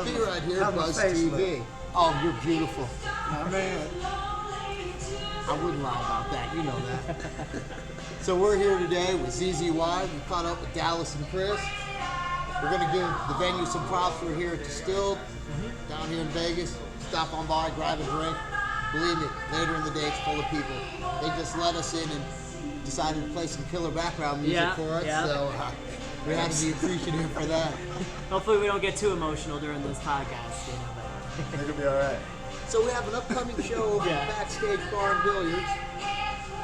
Be right here, How's my face Buzztv. look? Oh, you're beautiful. My man. I wouldn't lie about that, you know that. So we're here today with ZZY. We caught up with Dallas and Chris. We're going to give the venue some props. We're here at Distilled, down here in Vegas. Stop on by, grab a drink. Believe me, later in the day it's full of people. They just let us in and decided to play some killer background music for us. Yeah. So we had to be appreciative for that. Hopefully we don't get too emotional during this podcast, you know. But It'll be all right. So we have an upcoming show over Yeah. at Backstage Bar and Billiards.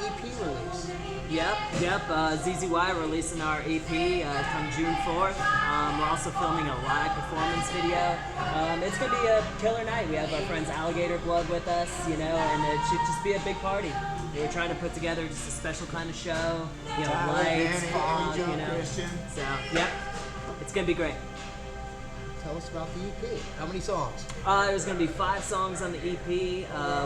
EP release. Yep. ZZY releasing our EP come June 4th. We're also filming a live performance video. It's gonna be a killer night. We have our friends Alligator Blood with us, you know, and it should just be a big party. We're trying to put together just a special kind of show, you know, Tyler, lights, Danny, fog, Angel, you know. Christian. So, yep, it's gonna be great. Tell us about the EP. How many songs? There's going to be 5 songs on the EP.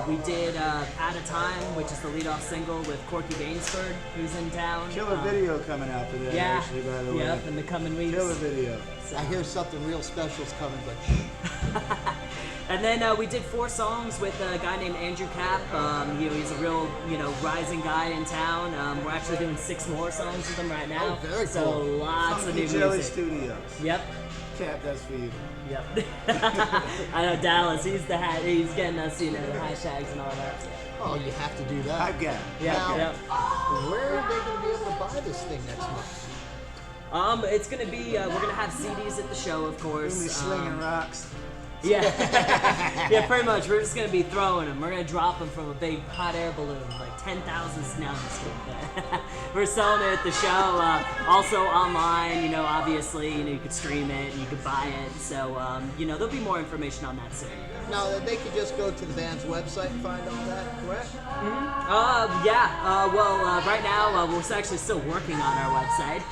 We did At a Time, which is the lead-off single with Corky Gainsford, who's in town. Killer video coming out for that, Yeah, actually, by the way. yep, in the coming weeks. Killer video. So- I hear something real special's coming, but shh. And then we did 4 songs with a guy named Andrew Cap. You know, he's a real, you know, rising guy in town. We're actually doing 6 more songs with him right now. Oh, very so cool. lots Funky of new Jelly music. Studios. Yep. Cap, that's for you. Yep. I know Dallas. He's getting us, you know, the hashtags and all that. Oh, you have to do that. I got it. Yeah. Now, Yep. where are they going to be able to buy this thing next month? It's gonna be. We're gonna have CDs at the show, of We're course. gonna be slinging rocks. Yeah, yeah, pretty much. We're just gonna be throwing them. We're gonna drop them from a big hot air balloon, like 10,000. Now I'm just kidding. We're selling it at the show. Also online, you know, obviously, you know, you could stream it, and you could buy it. So, you know, there'll be more information on that soon. Now, they could just go to the band's website and find all that, correct? Right now, we're actually still working on our website.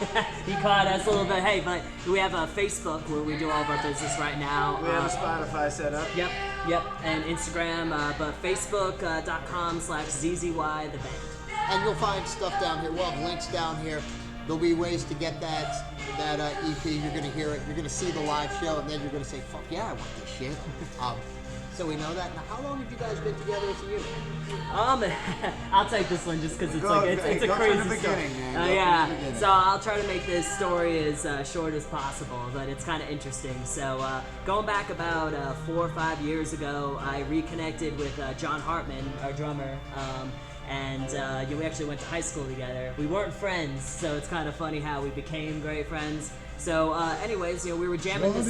You caught us a little bit, hey, but we have a Facebook where we do all of our business right now. We have a Spotify set up. Yep, and Instagram, but Facebook.com/ZZY the band. And you'll find stuff down here. We'll have links down here. There'll be ways to get that EP. You're going to hear it. You're going to see the live show, and then you're going to say, fuck yeah, I want this shit. So we know that. Now, how long have you guys been together as a unit? I'll take this one just because it's Go- it's a go from crazy the story. beginning, man. Go from Yeah, the beginning. so I'll try to make this story as short as possible, but it's kind of interesting. So going back about 4 or 5 years ago, I reconnected with John Hartman, our drummer. And we actually went to high school together. We weren't friends, so it's kind of funny how we became great friends. So, anyways, you know, we were jamming this.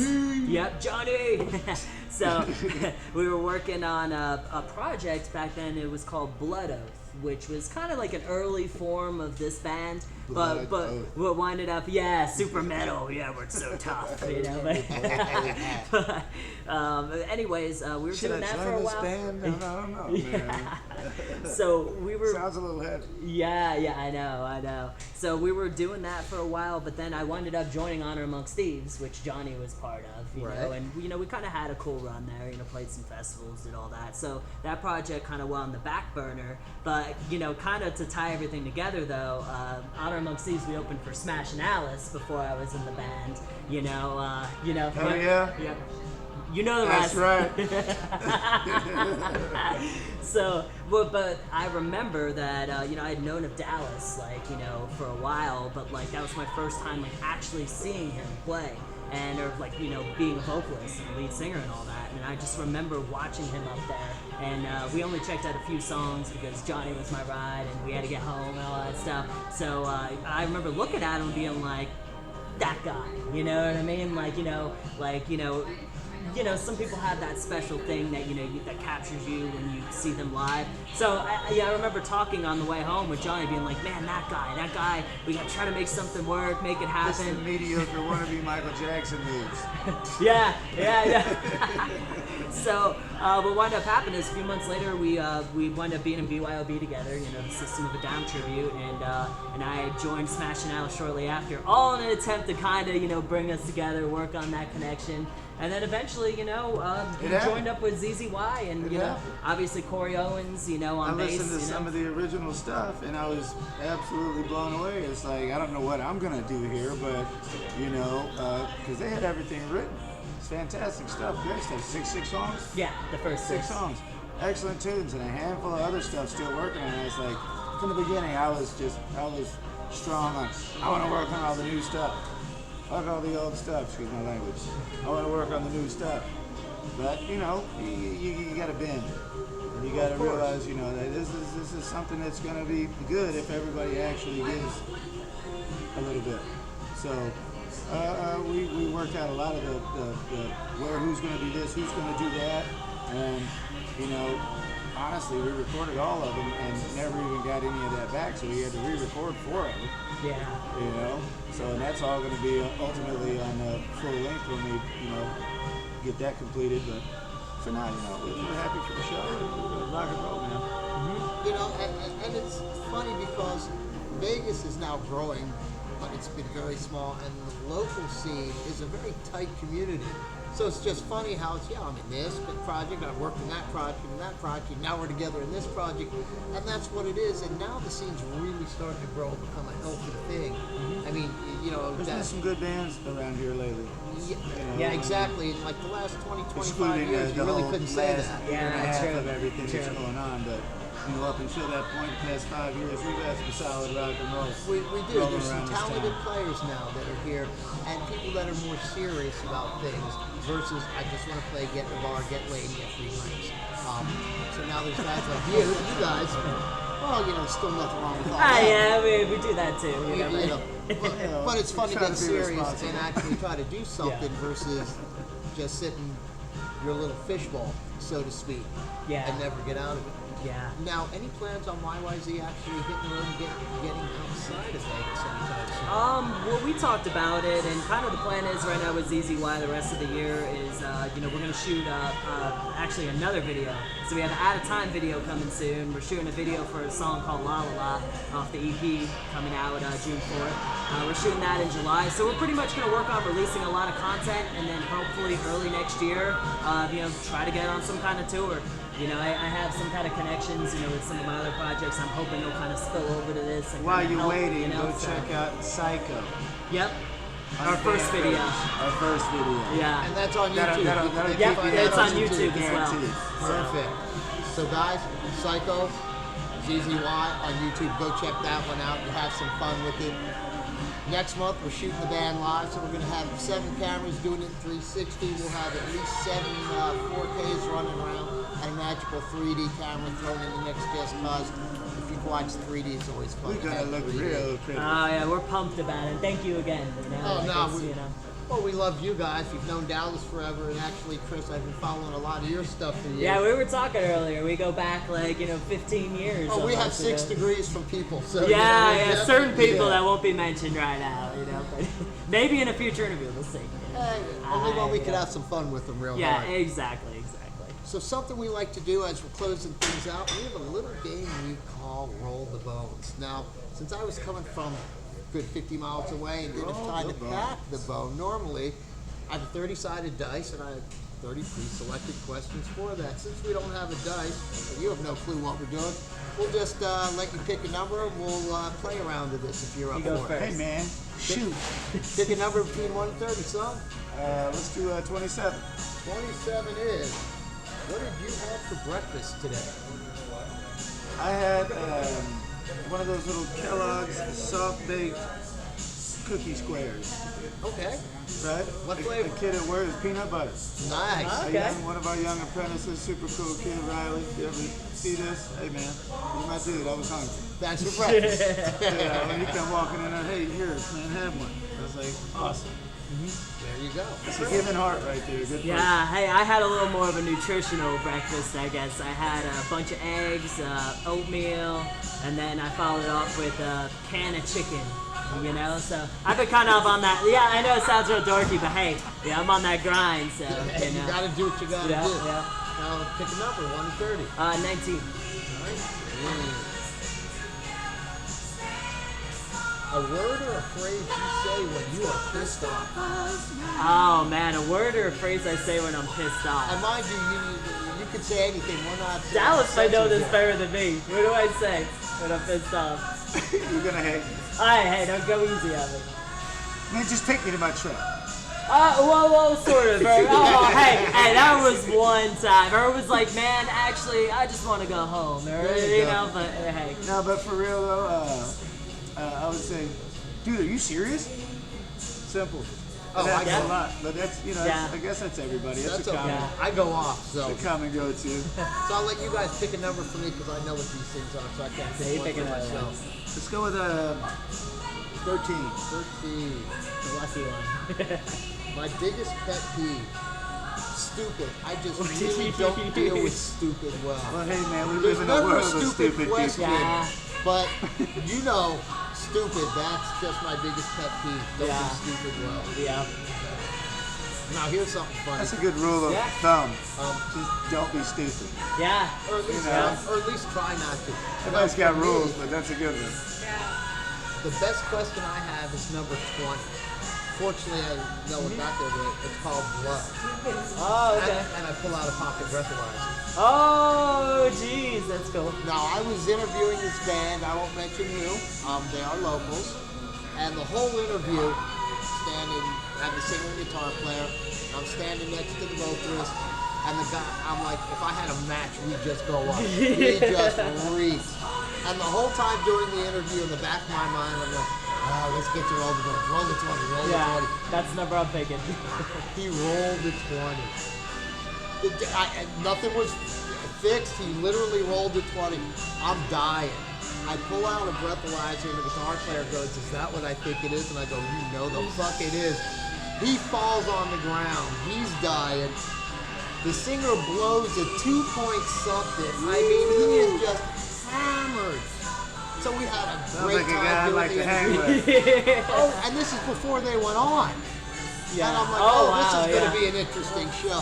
Yep, Johnny. So we were working on a project back then. It was called Blood Oath, which was kind of like an early form of this band, but what winded up, super metal. Yeah, we're so tough, you know. But anyways, we were Should doing I that join for a this while. band? I don't know, man. So we were. Sounds a little heavy. Yeah, I know. So we were doing that for a while, but then I wound up joining Honor Amongst Thieves, which Johnny was part of, you know, and you know we kind of had a cool run there, you know, played some festivals, did all that. So that project kind of went on the back burner, but you know, kind of to tie everything together though, Honor Amongst Thieves we opened for Smash and Alice before I was in the band, you know. Oh yeah. You know the That's rest. right. So, but I remember that, you know, I had known of Dallas, like, you know, for a while, but, like, that was my first time, like, actually seeing him play, and, or, like, you know, being a vocalist and lead singer and all that, and I just remember watching him up there, and we only checked out a few songs because Johnny was my ride, and we had to get home and all that stuff, so I remember looking at him and being like, that guy, you know what I mean? You know, some people have that special thing that, you know, that captures you when you see them live. So, I remember talking on the way home with Johnny being like, man, that guy, we gotta try to make something work, make it This is happen. mediocre wannabe Michael Jackson moves. Yeah. So, what wound up happening is a few months later, we wound up being in BYOB together, you know, the System of a Down tribute, and I joined Smash and Alice shortly after, all in an attempt to kind of, you know, bring us together, work on that connection. And then eventually, you know, we joined up with ZZY and, you know, obviously Corey Owens, you know, on bass. I listened to some of the original stuff and I was absolutely blown away. It's like, I don't know what I'm going to do here, but, you know, because they had everything written. It's fantastic stuff, great stuff. Six songs? Yeah, the first Six six. songs. Excellent tunes and a handful of other stuff still working on it. It's like, from the beginning, I was strong on, I want to work on all the new stuff. Fuck all the old stuff, excuse my language. I want to work on the new stuff. But, you know, you got to bend. And you got to realize, you know, that this is something that's going to be good if everybody actually gives a little bit. So, we worked out a lot of the who's going to do this, who's going to do that. And, you know, honestly, we recorded all of them and never even got any of that back, so we had to re-record 4 of them. Yeah. You know, so and that's all going to be ultimately on full length when we, you know, get that completed. But for now, you know, we're happy for the show. We're rock and roll, man. You know, and it's funny because Vegas is now growing, but it's been very small, and the local scene is a very tight community. So it's just funny how it's, I'm in this project, I've worked in that project, now we're together in this project, and that's what it is. And now the scene's really starting to grow and become a healthy thing. I mean, you know, There's been some good bands around here lately. Yeah, exactly. In like the last 20, 25 Excluding years, you really couldn't say that. Year and a half true. of everything that's going on, but you know, up until that point, the past 5 years, we've had some solid rock and roll. We do. rolling There's some around this talented town. players now that are here, and people that are more serious about things versus I just want to play, get in the bar, get laid, and get free drinks. So now there's guys like you guys. Well, you know, still nothing wrong with all that. Yeah, we do that too. You know, but it's fun to Try get to be serious responsible. and actually try to do something versus just sitting your little fishbowl, so to speak, and never get out of it. Yeah. Now, any plans on YYZ actually hitting the road and getting outside of Vegas anytime soon? Well, we talked about it, and kind of the plan is right now with ZZY the rest of the year is, you know, we're going to shoot actually another video. So we have an out-of-time video coming soon. We're shooting a video for a song called La La La off the EP coming out June 4th. We're shooting that in July. So we're pretty much going to work on releasing a lot of content, and then hopefully early next year, you know, try to get on some kind of tour. You know, I have some kind of connections, you know, with some of my other projects. I'm hoping they'll kind of spill over to this. And While kinda you're help, waiting, you know, go check out Psycho. Yep. Our first video. Our first video. Yeah. And that's on YouTube. That'll You can Yep, find that it's on YouTube as well. Guaranteed. Perfect. So guys, Psycho, ZZY on YouTube. Go check that one out. You'll have some fun with it. Next month, we're shooting the band live, so we're going to have 7 cameras doing it in 360. We'll have at least 7 4Ks running around and a magical 3D camera thrown in the mix just because if you've watched 3D, it's always fun. We're to gonna have look 3D. real pretty. Oh yeah, we're pumped about it. Thank you again. You know, Oh, like no, it's, we- you know. Well, we love you guys. We've known Dallas forever, and actually, Chris, I've been following a lot of your stuff for years. Yeah, we were talking earlier. We go back like 15 years. Oh, we have almost, 6 you know. degrees from people. So Yeah, you know, yeah, certain definitely- people yeah. that won't be mentioned right now. You know, but maybe in a future interview we'll see. Hey, only when we could have some fun with them real Yeah, hard. exactly. So something we like to do as we're closing things out, we have a little game we call Roll the Bones. Now, since I was coming from a good 50 miles away and didn't have time to pack the bone, normally I have a 30-sided dice and I have 30 pre-selected questions for that. Since we don't have a dice, and you have no clue what we're doing, we'll just let you pick a number and we'll play around to this if you're up You go for it. first. Hey man, shoot. Pick a number between 1 and 30, son. Let's do 27. 27 is, what did you have for breakfast today? I had one of those little Kellogg's soft baked cookie squares. Okay, Right? What The- flavor? The kid at work is peanut butter. nice. Okay. One of our young apprentices, super cool kid, Riley. If you ever see this, hey man, you're my dude. I was hungry. That's for breakfast. Yeah, when he come walking in there, hey, here, man, have one. I was like, awesome. There you go. It's a giving heart right there. Good Yeah, hey, I had a little more of a nutritional breakfast, I guess. I had a bunch of eggs, oatmeal, and then I followed it off with a can of chicken, you know? So I've been kind of on that. Yeah, I know it sounds real dorky, but hey, yeah, I'm on that grind, so, Hey, you you know. gotta do what you gotta Yeah, do. yeah. Now pick a number, 1 to 30. 19. A word or a phrase you say when you are pissed off. Oh, man, a word or a phrase I say when I'm pissed off. And mind you could say anything. We're not. Dallas might know this censored better than me. What do I say when I'm pissed off? You're gonna hate me. Hey, don't go easy on me. Man, just take me to my truck. Well, sort of. Oh, hey, that was one time. Or it was like, man, actually, I just want to go home. Or, you know, but hey. No, but for real though, I would say, dude, are you serious? Simple. Oh, That's I a go. lot, but that's, you know, Yeah. I guess that's everybody. It's That's a common, okay. I go off, so. it's a common go-to. So I'll let you guys pick a number for me because I know what these things are, so I can't So you pick pick one for another one. myself. Let's go with 13. 13. The lucky one. My biggest pet peeve. Stupid. I just really don't deal with stupid well. Well, hey man, we There's live in a never a world of stupid stupid question. people. Yeah. But you know, stupid, that's just my biggest pet peeve. Don't Yeah. be stupid well. Yeah. Now here's something funny. That's a good rule of Yeah. thumb. Um, Just don't be stupid. Yeah. or at least You know. or at least try not to. Everybody's Now, got for me, rules, but that's a good one. The best question I have is number 20. Fortunately, I know it got there, but it's called blood. Oh, okay. And I pull out a pocket breathalyzer. Oh, jeez, that's cool. Now, I was interviewing this band. I won't mention who. They are locals. And the whole interview, standing, I have the singer and guitar player. I'm standing next to the vocalist. And the guy, I'm like, if I had a match, we'd just go up. We just reeked. And the whole time during the interview, in the back of my mind, I'm like, oh, let's get to roll the 20, roll the 20, roll Yeah, the 20. that's the number I'm thinking. He rolled the 20. Nothing was fixed. He literally rolled the 20. I'm dying. I pull out a breathalyzer and the guitar player goes, is that what I think it is? And I go, you know the fuck it is. He falls on the ground. He's dying. The singer blows a 2-point something. I mean, he is just hammered. So we had a Sounds great like a time guy I doing like the to hang interview. with. Oh, and this is before they went on. Yeah. And I'm like, oh, this wow, is going yeah. to be an interesting show.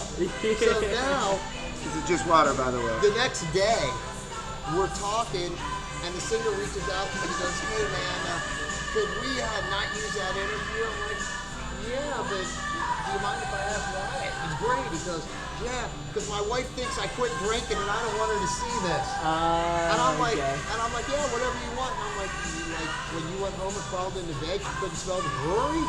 So now, This is just water, by the way. the next day, we're talking, and the singer reaches out to me and goes, hey man, could we not use that interview? I'm like, yeah, but do you mind if I ask why? It's great. He goes, yeah, because my wife thinks I quit drinking and I don't want her to see this. And I'm like, okay. yeah, whatever you want. And I'm like, when you went home and crawled into bed, you couldn't smell the brewery?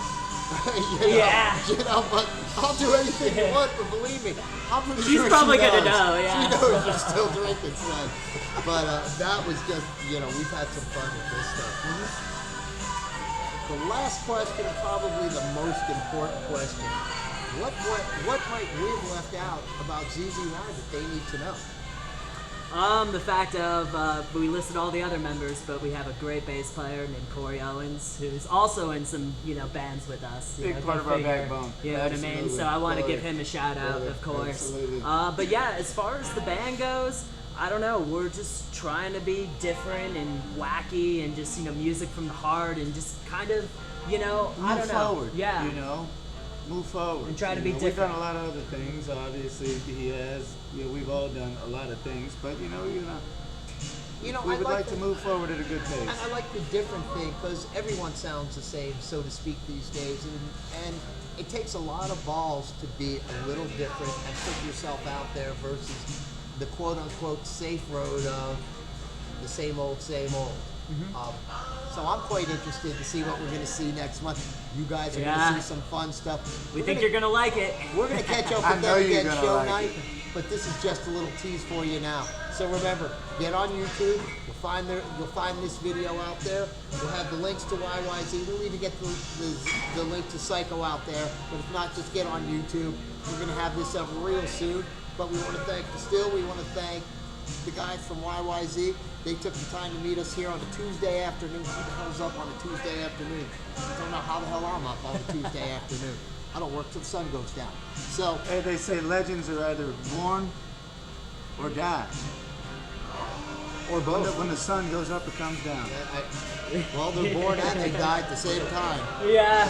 Yeah. You know, but I'll do anything you want, but believe me, I'm pretty She's sure probably she gonna knows. know, yeah. She knows you're still drinking, son. But that was just, we've had some fun with this stuff. The last question, and probably the most important question. What might we have left out about ZZ Ride that they need to know? The fact of we listed all the other members, but we have a great bass player named Corey Owens, who's also in some bands with us. Big go part of our figure. backbone. You know what I mean? Absolutely. So I want to Corey. give him a shout out, Corey, of course. absolutely. But yeah, as far as the band goes, I don't know. We're just trying to be different and wacky and just music from the heart and just kind of I Move don't know. forward. Yeah. Move forward. And try to be We've different. done a lot of other things. Obviously, he has. We've all done a lot of things, but we I would like to move forward at a good And pace. I like the different thing because everyone sounds the same, so to speak, these days. And it takes a lot of balls to be a little different and put yourself out there versus the quote-unquote safe road of the same old, same old. So I'm quite interested to see what we're going to see next month. You guys are going Yeah. to see some fun stuff. We think you're gonna like it. We're going to catch up I with know them you're again gonna show like night, it. but this is just a little tease for you now. So remember, get on YouTube. You'll find this video out there. We'll have the links to YYZ. We'll even get the link to Psycho out there. But if not, just get on YouTube. We're going to have this up real soon. But we want to thank Distill. We want to thank the guys from YYZ. They took the time to meet us here on a Tuesday afternoon. Who the hell's up on a Tuesday afternoon? I don't know how the hell I'm up on a Tuesday afternoon. I don't work till the sun goes down. So, Hey, they say legends are either born or die. or both. When the sun goes up, it comes down. Well, they're born and they die at the same time. Yeah.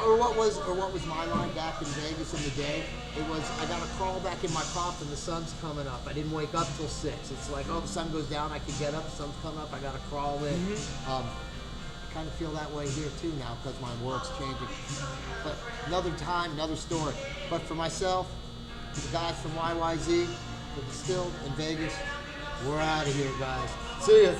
Or what was my line back in Vegas in the day? It was, I gotta crawl back in my coffin, the sun's coming up. I didn't wake up till 6. It's like, oh, the sun goes down, I can get up, the sun's coming up, I gotta crawl in. I kind of feel that way here too now because my work's changing. But another time, another story. But for myself, the guys from YYZ, the Distilled in Vegas, we're out of here, guys. See ya.